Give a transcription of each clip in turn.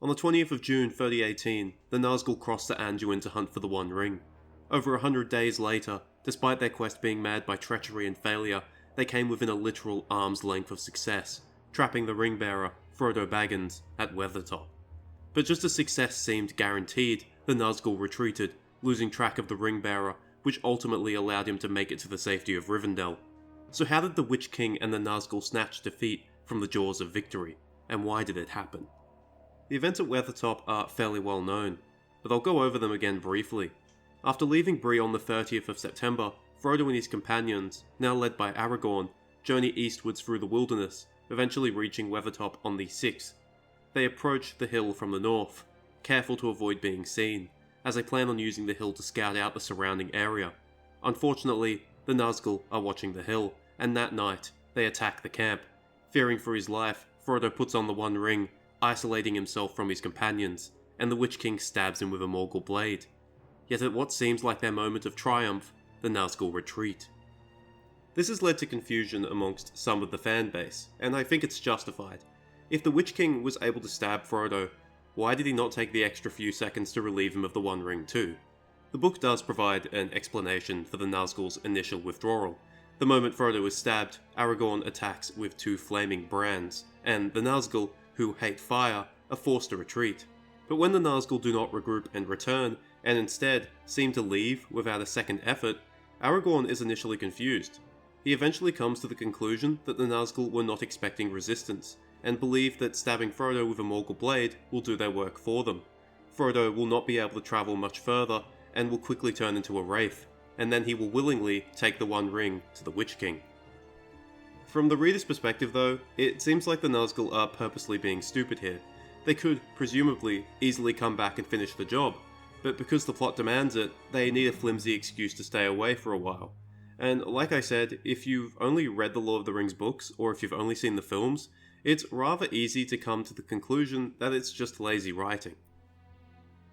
On the 20th of June 3018, the Nazgul crossed to Anduin to hunt for the One Ring. Over 100 days later, despite their quest being marred by treachery and failure, they came within a literal arm's length of success, trapping the ring-bearer, Frodo Baggins, at Weathertop. But just as success seemed guaranteed, the Nazgul retreated, losing track of the ring-bearer, which ultimately allowed him to make it to the safety of Rivendell. So how did the Witch King and the Nazgul snatch defeat from the jaws of victory, and why did it happen? The events at Weathertop are fairly well known, but I'll go over them again briefly. After leaving Bree on the 30th of September, Frodo and his companions, now led by Aragorn, journey eastwards through the wilderness, eventually reaching Weathertop on the 6th. They approach the hill from the north, careful to avoid being seen, as they plan on using the hill to scout out the surrounding area. Unfortunately, the Nazgul are watching the hill, and that night, they attack the camp. Fearing for his life, Frodo puts on the One Ring, isolating himself from his companions, and the Witch King stabs him with a Morgul blade. Yet at what seems like their moment of triumph, the Nazgul retreat. This has led to confusion amongst some of the fan base, and I think it's justified. If the Witch King was able to stab Frodo, why did he not take the extra few seconds to relieve him of the One Ring too? The book does provide an explanation for the Nazgul's initial withdrawal. The moment Frodo is stabbed, Aragorn attacks with 2 flaming brands, and the Nazgul, who hate fire, are forced to retreat. But when the Nazgul do not regroup and return, and instead seem to leave without a second effort, Aragorn is initially confused. He eventually comes to the conclusion that the Nazgul were not expecting resistance, and believe that stabbing Frodo with a Morgul blade will do their work for them. Frodo will not be able to travel much further, and will quickly turn into a wraith, and then he will willingly take the One Ring to the Witch King. From the reader's perspective though, it seems like the Nazgul are purposely being stupid here. They could, presumably, easily come back and finish the job, but because the plot demands it, they need a flimsy excuse to stay away for a while. And like I said, if you've only read the Lord of the Rings books, or if you've only seen the films, it's rather easy to come to the conclusion that it's just lazy writing.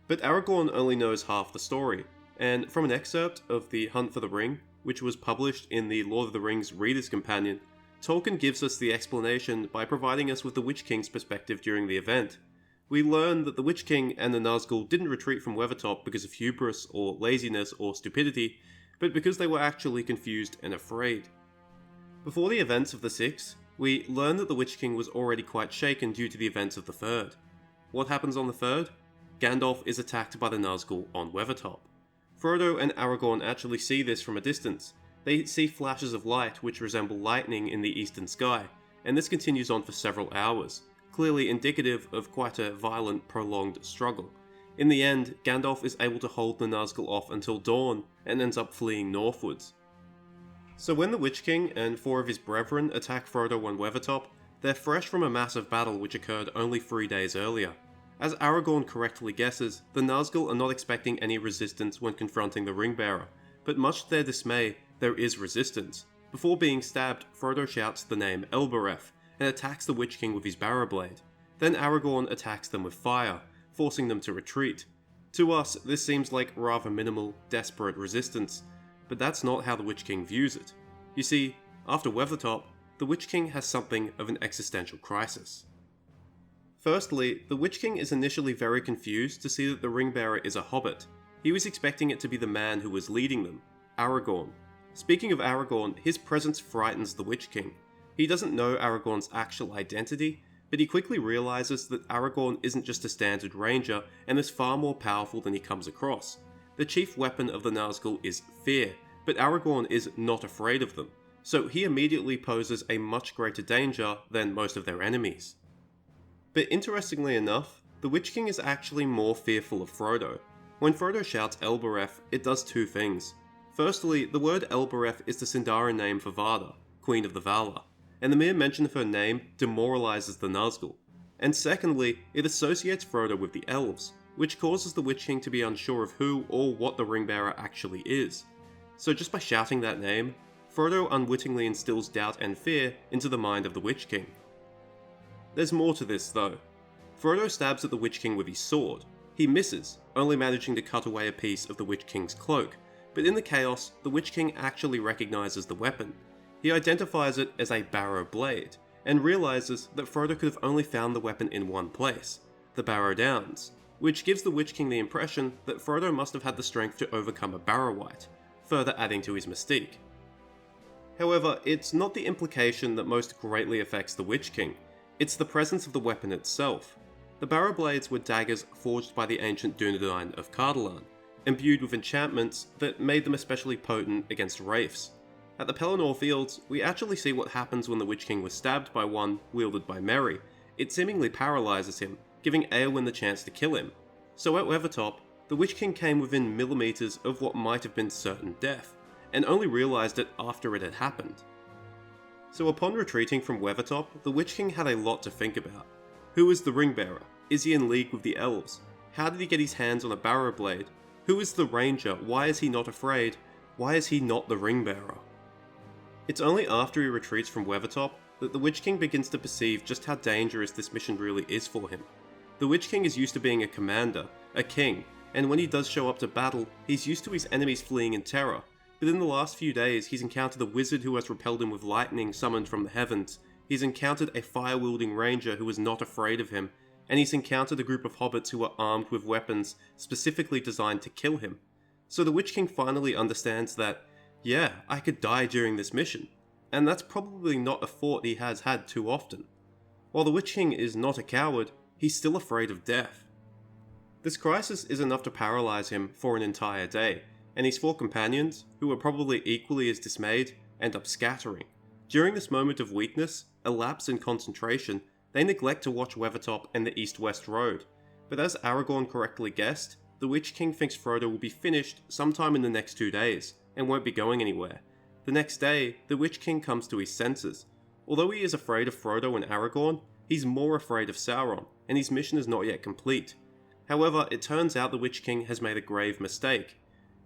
But Aragorn only knows half the story, and from an excerpt of The Hunt for the Ring, which was published in the Lord of the Rings Reader's Companion, Tolkien gives us the explanation by providing us with the Witch King's perspective during the event. We learn that the Witch King and the Nazgul didn't retreat from Weathertop because of hubris or laziness or stupidity, but because they were actually confused and afraid. Before the events of the Sixth, we learn that the Witch King was already quite shaken due to the events of the Third. What happens on the Third? Gandalf is attacked by the Nazgul on Weathertop. Frodo and Aragorn actually see this from a distance. They see flashes of light which resemble lightning in the eastern sky, and this continues on for several hours, clearly indicative of quite a violent, prolonged struggle. In the end, Gandalf is able to hold the Nazgul off until dawn, and ends up fleeing northwards. So when the Witch King and 4 of his brethren attack Frodo on Weathertop, they're fresh from a massive battle which occurred only 3 days earlier. As Aragorn correctly guesses, the Nazgul are not expecting any resistance when confronting the Ringbearer, but much to their dismay, there is resistance. Before being stabbed, Frodo shouts the name Elbereth, and attacks the Witch King with his Barrow-blade. Then Aragorn attacks them with fire, forcing them to retreat. To us, this seems like rather minimal, desperate resistance, but that's not how the Witch King views it. You see, after Weathertop, the Witch King has something of an existential crisis. Firstly, the Witch King is initially very confused to see that the Ringbearer is a hobbit. He was expecting it to be the man who was leading them, Aragorn. Speaking of Aragorn, his presence frightens the Witch King. He doesn't know Aragorn's actual identity, but he quickly realizes that Aragorn isn't just a standard ranger and is far more powerful than he comes across. The chief weapon of the Nazgul is fear, but Aragorn is not afraid of them, so he immediately poses a much greater danger than most of their enemies. But interestingly enough, the Witch King is actually more fearful of Frodo. When Frodo shouts Elbereth, it does 2 things. Firstly, the word Elbereth is the Sindarin name for Varda, Queen of the Valar, and the mere mention of her name demoralizes the Nazgul. And secondly, it associates Frodo with the elves, which causes the Witch King to be unsure of who or what the Ringbearer actually is. So just by shouting that name, Frodo unwittingly instills doubt and fear into the mind of the Witch King. There's more to this though. Frodo stabs at the Witch King with his sword. He misses, only managing to cut away a piece of the Witch King's cloak, but in the chaos, the Witch King actually recognizes the weapon. He identifies it as a barrow blade, and realizes that Frodo could have only found the weapon in one place. the Barrow Downs, which gives the Witch King the impression that Frodo must have had the strength to overcome a Barrow-wight, further adding to his mystique. However, it's not the implication that most greatly affects the Witch King, it's the presence of the weapon itself. The Barrow Blades were daggers forged by the ancient Dunedain of Cardolan, imbued with enchantments that made them especially potent against wraiths. At the Pelennor Fields, we actually see what happens when the Witch King was stabbed by one wielded by Merry. It seemingly paralyses him, giving Éowyn the chance to kill him. So at Weathertop, the Witch King came within millimeters of what might have been certain death, and only realised it after it had happened. So upon retreating from Weathertop, the Witch King had a lot to think about. Who is the Ringbearer? Is he in league with the elves? How did he get his hands on a Barrow Blade? Who is the Ranger? Why is he not afraid? Why is he not the Ringbearer? It's only after he retreats from Weathertop that the Witch King begins to perceive just how dangerous this mission really is for him. The Witch King is used to being a commander, a king, and when he does show up to battle, he's used to his enemies fleeing in terror. But in the last few days, he's encountered a wizard who has repelled him with lightning summoned from the heavens, he's encountered a fire-wielding ranger who is not afraid of him, and he's encountered a group of hobbits who are armed with weapons specifically designed to kill him. So the Witch King finally understands that, yeah, I could die during this mission, and that's probably not a thought he has had too often. While the Witch King is not a coward, he's still afraid of death. This crisis is enough to paralyze him for an entire day, and his four companions, who are probably equally as dismayed, end up scattering. During this moment of weakness, a lapse in concentration, they neglect to watch Weathertop and the east-west road, but as Aragorn correctly guessed, the Witch King thinks Frodo will be finished sometime in the next 2 days, and won't be going anywhere. The next day, the Witch King comes to his senses. Although he is afraid of Frodo and Aragorn, he's more afraid of Sauron, and his mission is not yet complete. However, it turns out the Witch King has made a grave mistake.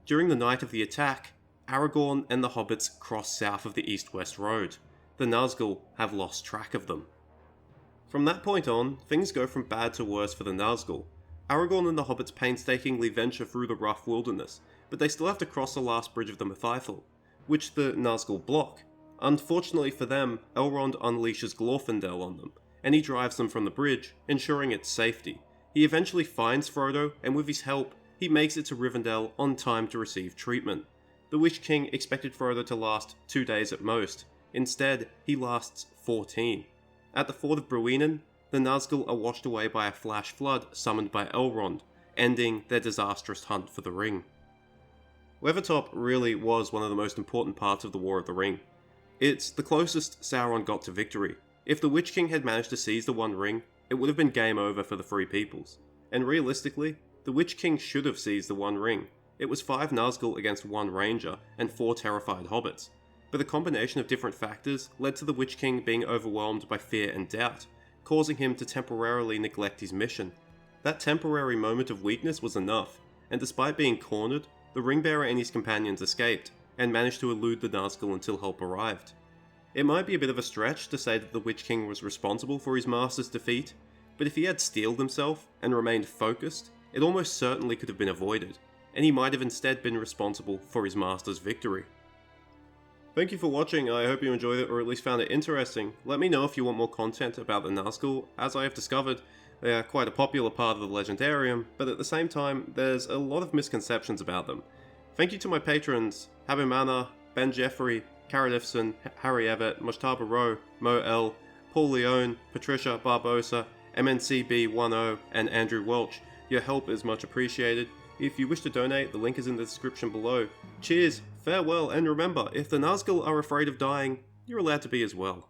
During the night of the attack, Aragorn and the hobbits cross south of the east-west road. The Nazgul have lost track of them. From that point on, things go from bad to worse for the Nazgul. Aragorn and the hobbits painstakingly venture through the rough wilderness, but they still have to cross the last bridge of the Mathithel, which the Nazgul block. Unfortunately for them, Elrond unleashes Glorfindel on them, and he drives them from the bridge, ensuring its safety. He eventually finds Frodo, and with his help, he makes it to Rivendell on time to receive treatment. The Witch King expected Frodo to last 2 days at most. Instead, he lasts 14. At the ford of Bruinen, the Nazgul are washed away by a flash flood summoned by Elrond, ending their disastrous hunt for the ring. Weathertop really was one of the most important parts of the War of the Ring. It's the closest Sauron got to victory. If the Witch King had managed to seize the One Ring, it would have been game over for the Free Peoples. And realistically, the Witch King should have seized the One Ring. It was 5 Nazgul against 1 Ranger and 4 terrified hobbits. But a combination of different factors led to the Witch King being overwhelmed by fear and doubt, causing him to temporarily neglect his mission. That temporary moment of weakness was enough, and despite being cornered, the Ringbearer and his companions escaped, and managed to elude the Nazgul until help arrived. It might be a bit of a stretch to say that the Witch King was responsible for his master's defeat, but if he had steeled himself and remained focused, it almost certainly could have been avoided, and he might have instead been responsible for his master's victory. Thank you for watching. I hope you enjoyed it or at least found it interesting. Let me know if you want more content about the Nazgul. As I have discovered, they are quite a popular part of the Legendarium, but at the same time, there's a lot of misconceptions about them. Thank you to my patrons, Habimana, Ben Jeffrey, Karadifson, Harry Everett, Mushtaba Rowe, Mo L, Paul Leone, Patricia Barbosa, MNCB10, and Andrew Welch. Your help is much appreciated. If you wish to donate, the link is in the description below. Cheers, farewell, and remember, if the Nazgul are afraid of dying, you're allowed to be as well.